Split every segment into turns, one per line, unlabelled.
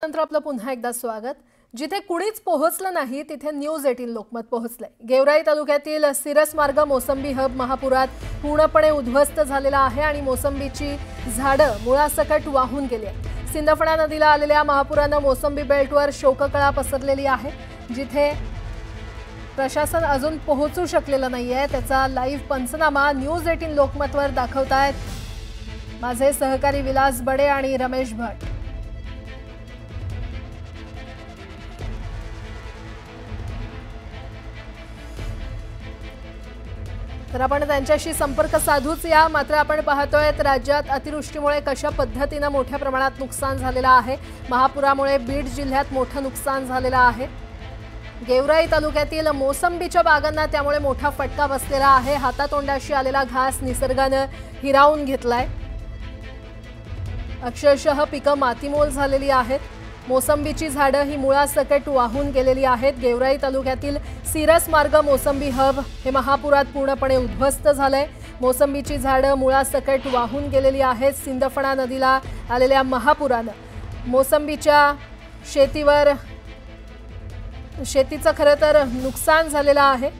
नंतर आपलं पुन्हा एकदा स्वागत। जिथे कुणीच पोहोचलं नाही तिथे न्यूज 18 लोकमत पोहोचलंय। गेवराई तालुक्यातील सिरस मार्ग मोसंबी हब महापुरात पूर्णपणे उद्ध्वस्त झालेला आहे आणि मोसंबीची झाडं मुळासकट वाहून गेली आहेत। सिंदफणा नदीला आलेल्या महापुरानं मोसंबी बेल्टवर शोककळा पसरलेली आहे। जिथे प्रशासन अजून पोहोचू शकलेलं नाहीये त्याचा लाईव्ह पंचनामा न्यूज 18 लोकमतवर दाखवतायत माझे सहकारी विलास बडे आणि रमेश भट। तर आपण त्यांच्याशी संपर्क साधूच या। मात्र आपण पाहतोय राज्यात अतिवृष्टीमुळे कशा पद्धतीने मोठ्या प्रमाणात नुकसान झालेलं आहे। महापुरामुळे बीड जिल्ह्यात मोठं नुकसान झालेलं आहे। गेवराई तालुक्यातील मोसंबीच्या बागांना त्यामुळे मोठा फटका बसलेला आहे। हातातोंडाशी आलेला घास निसर्गाने हिरावून घेतलाय। अक्षरशः पिकं मातीमोल झालेली आहेत। मोसंबीची झाडं ही मुळासकट वाहून गेलेली आहेत। गेवराई तालुक्यातील सिरस मार्ग मोसंबी हब हे महापुरात पूर्णपणे उद्ध्वस्त झालंय। मोसंबीची झाडं मुळासकट वाहून गेलेली आहेत। सिंदफणा नदीला आलेल्या महापुरानं मोसंबीच्या शेतीचं खरं तर नुकसान झालेलं आहे।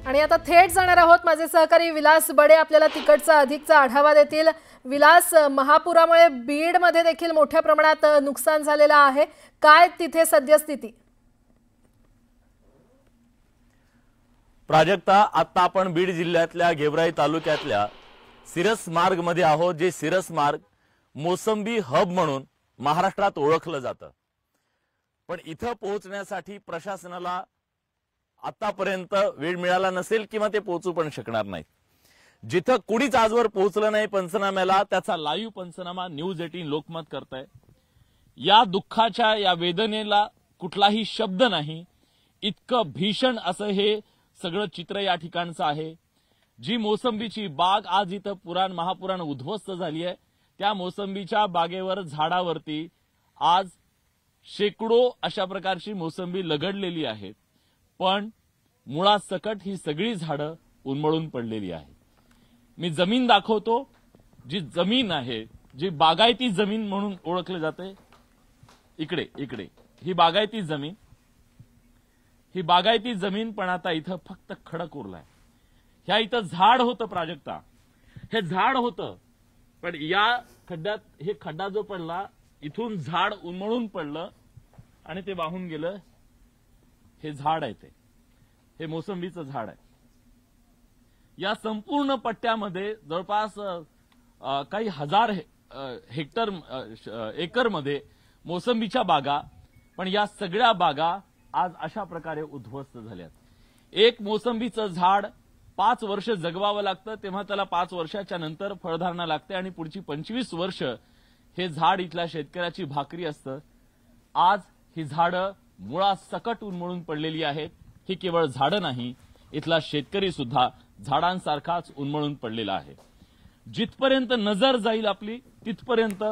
आणि आता थेट जाणार आहोत माझे सहकारी विलास बडे आपल्याला तिकडचा अधिकचा आढावा देतील। विलास, महापुरामुळे बीड मध्ये देखील मोठ्या प्रमाणात नुकसान झालेलं आहे, काय तिथे सद्यस्थिती?
प्राजक्ता, आता आपण बीड जिल्ह्यातल्या गेवराई तालुक्यातल्या सिरस मार्ग मध्ये आहोत। जे सिरस मार्ग मोसंबी हब म्हणून महाराष्ट्रात ओळखलं जातं, पण इथं पोहोचण्यासाठी प्रशासनाला आतापर्यंत वेळ मिळाला नसेल किंवा ते पोहोचू पण शकणार नाहीत। जिथं कुणीच आजवर पोहोचलं नाही पंचनाम्याला त्याचा लाईव्ह पंचनामा न्यूज 18 लोकमत करतंय। या दुःखाच्या या वेदनेला कुठलाही शब्द नाही, इतकं भीषण असं हे सगळं चित्र या ठिकाणचं आहे। जी मोसंबीची बाग आज इथं महापुरानं उद्ध्वस्त झाली आहे, त्या मोसंबीच्या बागेवर झाडावरती आज शेकडो अशा प्रकारची मोसंबी लगडलेली आहेत, पण मुळासकट ही सगळी झाडं उन्मळून पडलेली आहेत। मी जमीन दाखवतो, जी जमीन आहे, जी बागायती जमीन म्हणून ओळखले जाते। इकडे इकडे ही बागायती जमीन पण आता इथं फक्त खडक उरलाय। ह्या इथं झाड होतं प्राजक्ता, हे झाड होतं, पण या खड्ड्यात हे खड्डा जो पडला इथून झाड उन्मळून पडलं आणि ते वाहून गेलं। हे झाड आहे, हे मोसंबीचं झाड आहे। या संपूर्ण पट्ट्यामध्ये जवळपास काही हजार एकरमध्ये मोसंबीच्या बागा, पण या सगळ्या बागा आज अशा प्रकारे उद्ध्वस्त झाल्यात। एक मोसंबीचं झाड 5 वर्ष जगवावं लागतं, तेव्हा त्याला 5 वर्षाच्या नंतर फळधारणा लागते आणि पुढची 25 वर्ष हे झाड इथल्या शेतकऱ्याची भाकरी असतं। आज ही झाडं मुळासकट उन्मळून पडलेली आहेत। ही केवळ झाडं नाही, इथला शेतकरी सुद्धा झाडांसारखाच उन्मळून पडलेला आहे। जिथपर्यंत नजर जाईल आपली तिथपर्यंत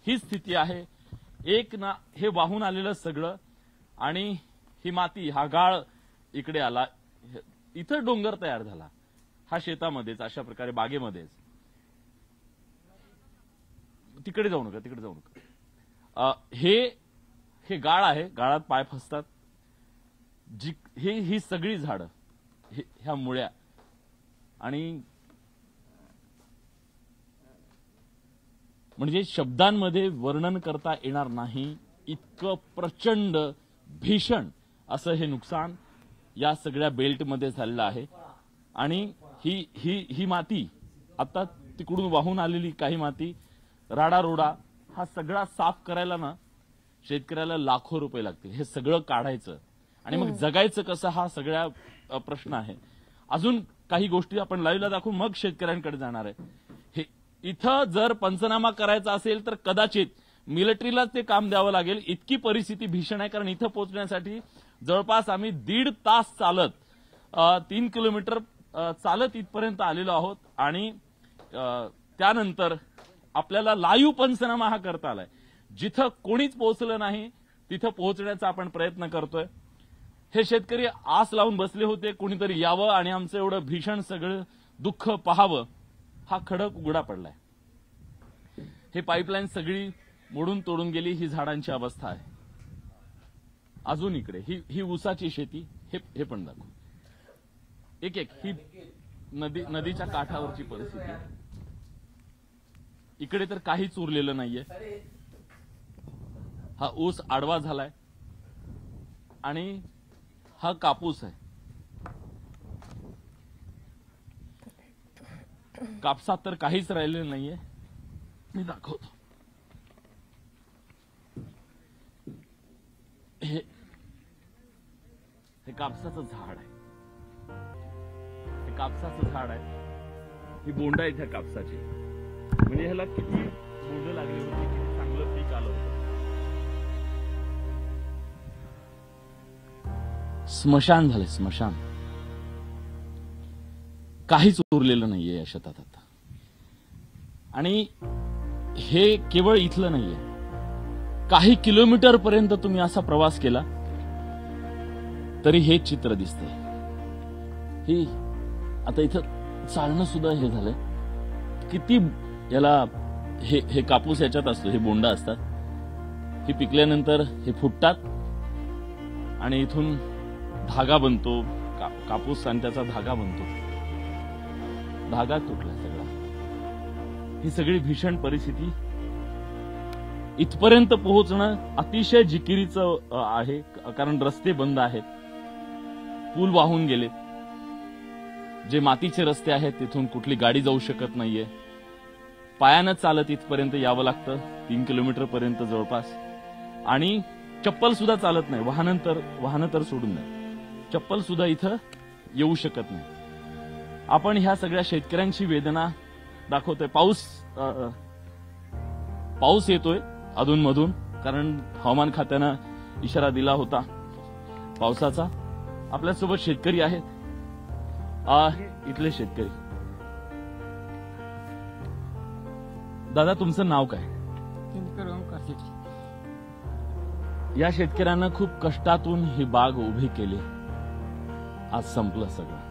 ही स्थिती आहे। हे वाहून आलेलं सगळं आणि ही माती, हा गाळ इकडे आला, इथं डोंगर तयार झाला, हा शेतामध्येच अशा प्रकारे बागेमध्येच। तिकडे जाऊ नका। हे गाळ आहे, गाळात पाय फसतात। ही सगळी झाडं, ह्या मुळ्या, आणि म्हणजे शब्दांमध्ये वर्णन करता येणार नाही इतकं प्रचंड भीषण असं हे नुकसान या सगळ्या बेल्टमध्ये झालेलं आहे। आणि ही माती आता तिकडून वाहून आलेली काही माती, राडारोडा, हा सगळा साफ करायला ना शेतकऱ्याला लाखो रुपये लागतील। हे सगळं काढायचं आणि मग जगायचं कसं, हा सगळ्या प्रश्न आहे। अजून काही गोष्टी आपण लाईव्हला दाखवू, मग शेतकऱ्यांकडे जाणार आहे। हे इथं जर पंचनामा करायचा असेल तर कदाचित मिलिटरीलाच ते काम द्यावं लागेल, इतकी परिस्थिती भीषण आहे। कारण इथं पोहोचण्यासाठी जवळपास आम्ही 1.5 तास चालत 3 किलोमीटर चालत इथपर्यंत आलेलो आहोत। आणि त्यानंतर आपल्याला लाईव्ह पंचनामा हा करता आलाय। जिथं कोणीच पोहोचलं नाही तिथं पोहोचण्याचा आपण प्रयत्न करतोय। हे शेतकरी आस लावून बसले होते कोणीतरी यावं आणि आमचं एवढं भीषण सगळं दुःख पाहावं, हा खडक उघडा पडलाय। हे पाईपलाईन सगळी मोडून तोडून गेली ही झाडांची अवस्था आहे। अजून इकडे ही ऊसाची शेती, हे पण दाखव एक एक। ही नदीच्या काठावरची परिस्थिती, इकडे तर काहीच उरलेलं नाहीये। हा ऊस आडवा झालाय आणि हा कापूस आहे। कापसात तर काहीच राहिलेलं नाहीये, मी दाखवतो। हे कापसाचं झाड आहे, हे कापसाचं झाड आहे, ही बोंड आहे त्या कापसाची। म्हणजे ह्याला किती बोंड लागली होती, किती चांगलं पीक आलं होतं। स्मशान झाले, स्मशान। काहीच उरलेलं नाहीये या शेतात आता। आणि हे केवळ इथलं नाहीये, काही किलोमीटर पर्यंत तुम्ही असा प्रवास केला तरी हे चित्र दिसतंय। ही आता इथं चालणं सुद्धा हे झालंय, किती याला हे कापूस याच्यात असतो, हे बोंड असतात, हे पिकल्यानंतर हे फुटतात आणि इथून धागा बनतो, कापूस आणि त्याचा धागा बनतो। धागा तुटला सगळा। ही सगळी भीषण परिस्थिती, इथपर्यंत पोहोचणं अतिशय जिकिरीचं आहे, कारण रस्ते बंद आहेत, पूल वाहून गेले, जे मातीचे रस्ते आहेत तिथून कुठली गाडी जाऊ शकत नाहीये, पायानं चालत इथपर्यंत यावं लागतं, 3 किलोमीटर पर्यंत जवळपास। आणि चप्पल सुद्धा चालत नाही, वाहनं तर सोडून नाही, चप्पल सुद्धा इथं येऊ शकत नाही। आपण ह्या सगळ्या शेतकऱ्यांची वेदना दाखवतोय। पाऊस येतोय अधूनमधून, कारण हवामान खात्यानं इशारा दिला होता पावसाचा। आपल्यासोबत शेतकरी आहेत, इथले शेतकरी। दादा, तुमचं नाव काय? या शेतकऱ्यांना खूप कष्टातून ही बाग उभी केली, आज संपलं सगळं।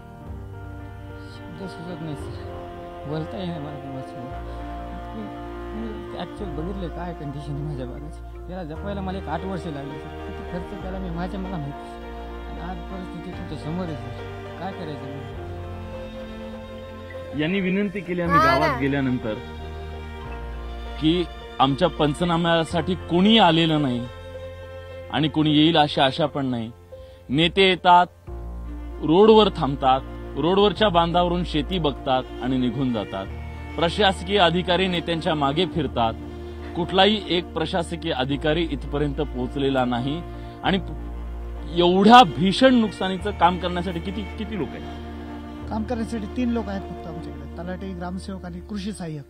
सुचत नाही सर, बोलता येईल मला। ऍक्च्युअल बघितलं काय कंडिशन माझ्या बागाची, याला जपायला मला 8 वर्ष लागले सर। किती खर्च केला मला माहिती, आणि आज परिस्थिती तुमच्या समोर आहे सर, काय करायचं?
यांनी विनंती केली आम्ही गावात गेल्यानंतर की आमच्या पंचनाम्यासाठी कोणी आलेलं नाही आणि कोणी येईल अशी आशा पण नाही। नेते येतात, रोडवर थांबतात, रोडवरच्या बांधावरून शेती बघतात आणि निघून जातात। प्रशासकीय अधिकारी नेत्यांच्या मागे फिरतात, कुठलाही एक प्रशासकीय अधिकारी इथपर्यंत पोहोचलेला नाही। आणि एवढ्या भीषण नुकसानीचं काम करण्यासाठी किती लोक आहेत?
काम करण्यासाठी 3 लोक आहेत फक्त आमच्याकडे, तलाठी, ग्रामसेवक आणि कृषी सहाय्यक।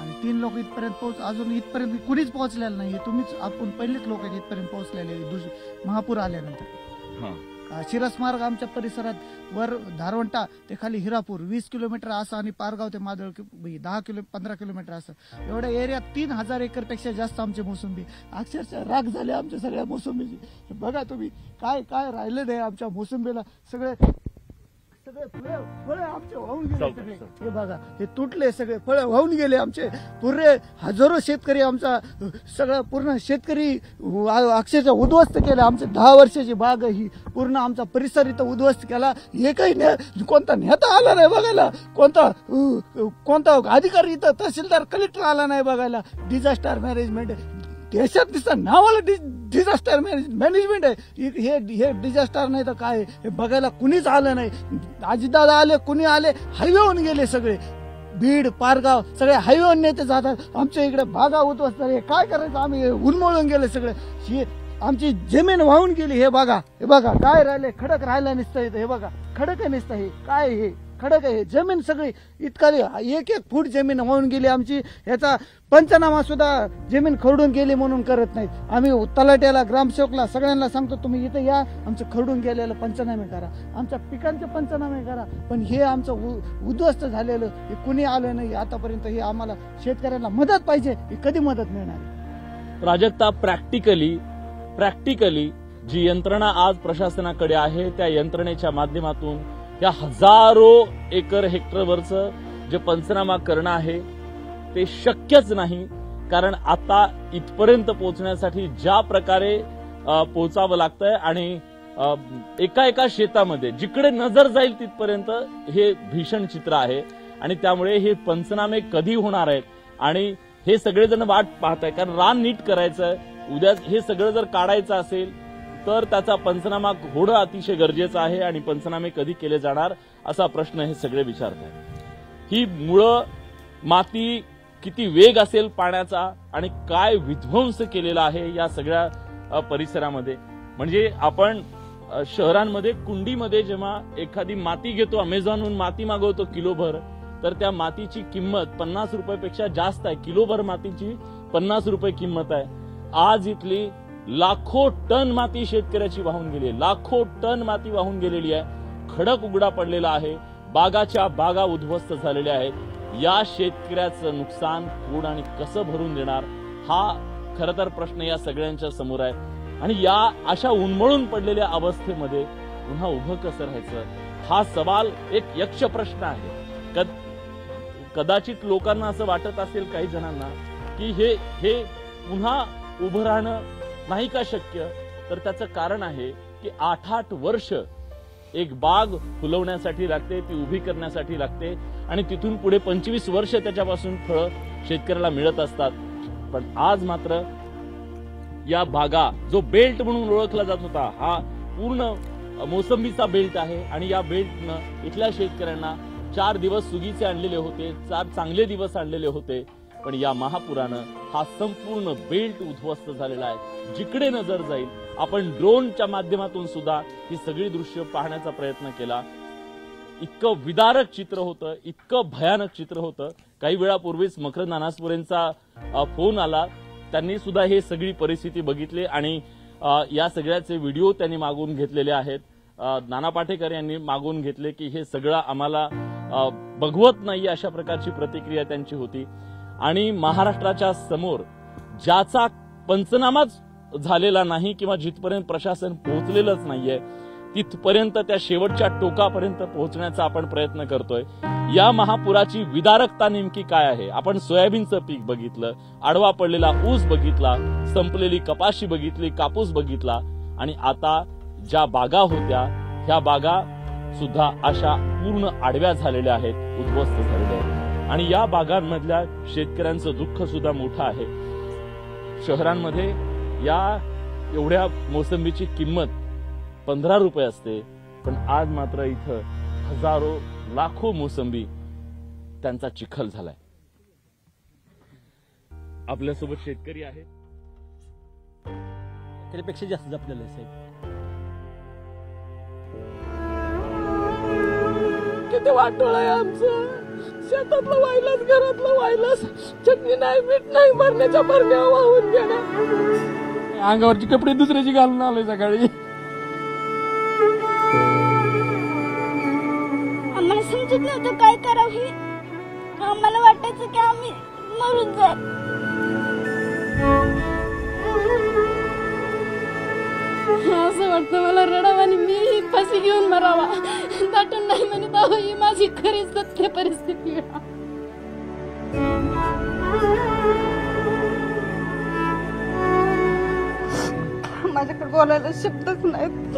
आणि 3 लोक इथपर्यंत अजून इथपर्यंत कुणीच पोहोचलेलं नाहीये। तुम्हीच आपण पहिलेच लोक आहेत इथपर्यंत पोहोचलेले महापूर आल्यानंतर। शिरसमार्ग आमच्या परिसरात वर धारवंटा ते खाली हिरापूर 20 किलोमीटर असं, आणि पारगाव ते मादळ 15 किलोमीटर असं, एवढ्या एरियात 3000 एकर पेक्षा जास्त आमचे मोसंबी। अक्षरशः राख झाले आमच्या सगळ्या मोसंबीची। बघा तुम्ही, काय काय राहिलं नाही आमच्या मोसंबीला, सगळे फळे आमचे वाहून गेले सगळे। हे बघा, हे तुटले सगळे, फळे वाहून गेले आमचे पूर्ण। हजारो शेतकरी, आमचा सगळं पूर्ण शेतकरी अक्षरशः उद्ध्वस्त केलं। आमची 10 वर्षाची बाग ही पूर्ण आमचा परिसर इथं उद्ध्वस्त केला। एकही कोणता नेता आला नाही बघायला, कोणता अधिकारी इथं, तहसीलदार, कलेक्टर आला नाही बघायला। डिझास्टर मॅनेजमेंट देशात दिसतं नावाला डिझास्टर मॅनेजमेंट आहे, हे डिझास्टर नाही तर काय, हे बघायला कुणीच आलं नाही। अजितदादा आले, कुणी आले, हायवेहून गेले सगळे। बीड, पारगाव सगळे हायवेहून नेते जातात, आमच्या इकडे बागा उद्ध्वस्त। हे काय करायचं, आम्ही उन्मळून गेले सगळे। आमची जमीन वाहून गेली। हे बघा काय राहिले, खडक राहिला नसतं इथं। हे बघा, खडक आहे नसतं, हे काय, हे खडक आहे, जमीन सगळी इतका 1-1 फूट जमीन वाहून गेली आमची। याचा पंचनामा सुद्धा जमीन खरडून गेली म्हणून करत नाहीत। आम्ही तलाट्याला, ग्रामसेवकला सगळ्यांना सांगतो, तुम्ही इथं या, आमचं खरडून गेलेलं पंचनामे करा, आमच्या पिकांचे पंचनामे करा। पण हे आमचं उद्ध्वस्त झालेलं हे कुणी आलं नाही आतापर्यंत। हे आम्हाला शेतकऱ्यांना मदत पाहिजे, ही कधी मदत मिळणार?
प्राजक्ता, प्रॅक्टिकली जी यंत्रणा आज प्रशासनाकडे आहे, त्या यंत्रणेच्या माध्यमातून या हजारो एकर हेक्टरवरचं जे पंचनामा करणं आहे ते शक्यच नाही। कारण आता इथपर्यंत पोहोचण्यासाठी ज्या प्रकारे पोहोचावं लागतंय आणि एका एका शेतामध्ये जिकडे नजर जाईल तिथपर्यंत हे भीषण चित्र आहे. आणि त्यामुळे हे पंचनामे कधी होणार आहेत आणि हे सगळेजण वाट पाहत आहे, कारण रान नीट करायचंय. उद्या हे सगळं जर काढायचं असेल तर त्याचा पंचनामा होणं अतिशय गरजेचं आहे. आणि पंचनामे कधी केले जाणार असा प्रश्न हे सगळे विचारत आहेत. ही मुळं, माती, किती वेग असेल पाण्याचा आणि काय विध्वंस केलेला आहे या सगळ्या परिसरामध्ये. म्हणजे आपण शहरांमध्ये कुंडीमध्ये जेव्हा एखादी माती घेतो, अमेझॉनहून माती मागवतो किलोभर, तर त्या मातीची किंमत 50 रुपयापेक्षा जास्त आहे. किलोभर मातीची 50 रुपये किंमत आहे. आज इथली लाखो टन माती शेतकऱ्याची वाहून गेली आहे. लाखो टन माती वाहून गेलेली आहे. खडक उघडा पडलेला आहे. बागाच्या बागा उद्ध्वस्त झालेल्या आहेत. या शेतकऱ्याचं नुकसान कोण आणि कसं भरून देणार हा खरं तर प्रश्न या सगळ्यांच्या समोर आहे. आणि या अशा उन्मळून पडलेल्या अवस्थेमध्ये पुन्हा उभं कसं राहायचं हा सवाल एक यक्ष प्रश्न आहे. कदाचित लोकांना असं वाटत असेल काही जणांना की हे पुन्हा उभं राहणं नाही का शक्य, तर त्याचं कारण आहे की 8-8 वर्ष एक बाग फुलवण्यासाठी लागते, ती उभी करण्यासाठी लागते आणि तिथून पुढे 25 वर्ष त्याच्यापासून फळं शेतकऱ्याला मिळत असतात. पण आज मात्र या बागा, जो बेल्ट म्हणून ओळखला जात होता, हा पूर्ण मोसंबीचा बेल्ट आहे. आणि या बेल्टनं इथल्या शेतकऱ्यांना 4 दिवस सुगीचे आणलेले होते, 4 चांगले दिवस आणलेले होते. पण या महापुरानं हा संपूर्ण बेल्ट उद्ध्वस्त झालेला आहे. जिकडे नजर जाईल, आपण ड्रोनच्या माध्यमातून सुद्धा ही सगळी दृश्य पाहण्याचा प्रयत्न केला. इतकं विदारक चित्र होतं, इतकं भयानक चित्र होतं. काही वेळापूर्वीच मकरंद अनासपुरेंचा फोन आला. त्यांनी सुद्धा हे सगळी परिस्थिती बघितली आणि या सगळ्याचे व्हिडिओ त्यांनी मागवून घेतलेले आहेत. नाना पाटेकर यांनी मागवून घेतले की हे सगळं आम्हाला बघवत नाही, अशा प्रकारची प्रतिक्रिया त्यांची होती. आणि महाराष्ट्राच्या समोर ज्याचा पंचनामाच झालेला नाही किंवा जिथपर्यंत प्रशासन पोहोचलेलंच नाहीये तिथपर्यंत, त्या शेवटच्या टोकापर्यंत पोहोचण्याचा आपण प्रयत्न करतोय. या महापुराची विदारकता नेमकी काय आहे? आपण सोयाबीनचं पीक बघितलं, आडवा पडलेला ऊस बघितला, संपलेली कपाशी बघितली, कापूस बघितला आणि आता ज्या बागा होत्या ह्या बागा सुद्धा अशा पूर्ण आडव्या झालेल्या आहेत, उद्ध्वस्त झालेल्या आहेत. आणि या बागांमधल्या शेतकऱ्यांचं दुःख सुद्धा मोठं आहे. शहरांमध्ये या एवढ्या मोसंबीची किंमत 15 रुपये असते, पण आज मात्र इथं हजारो लाखो मोसंबी त्यांचा चिखल झालाय. आपल्यासोबत शेतकरी आहे,
त्यापेक्षा जास्त जपलेलं आहे साहेब. किती वाटोळ आहे आमचं. शेतातलं वाहिलंच, घरातलं वाहिलंच, चटणी नाही, मीठ नाही, भरण्याच्या भरण्या वाहून गेल्या.
अंगावरची कपडे दुसऱ्याची घालून आलोय सकाळी.
आम्हाला समजत नव्हतं काय करावं. आम्हाला वाटायचं की आम्ही मरून जाईल. असं वाटतं मला रडावं आणि मी फाशी घेऊन मरावा. दाटून नाही म्हणत आहो, ही माझी खरी सत्य परिस्थिती. माझ्याकडे बोलायला शब्दच नाहीत.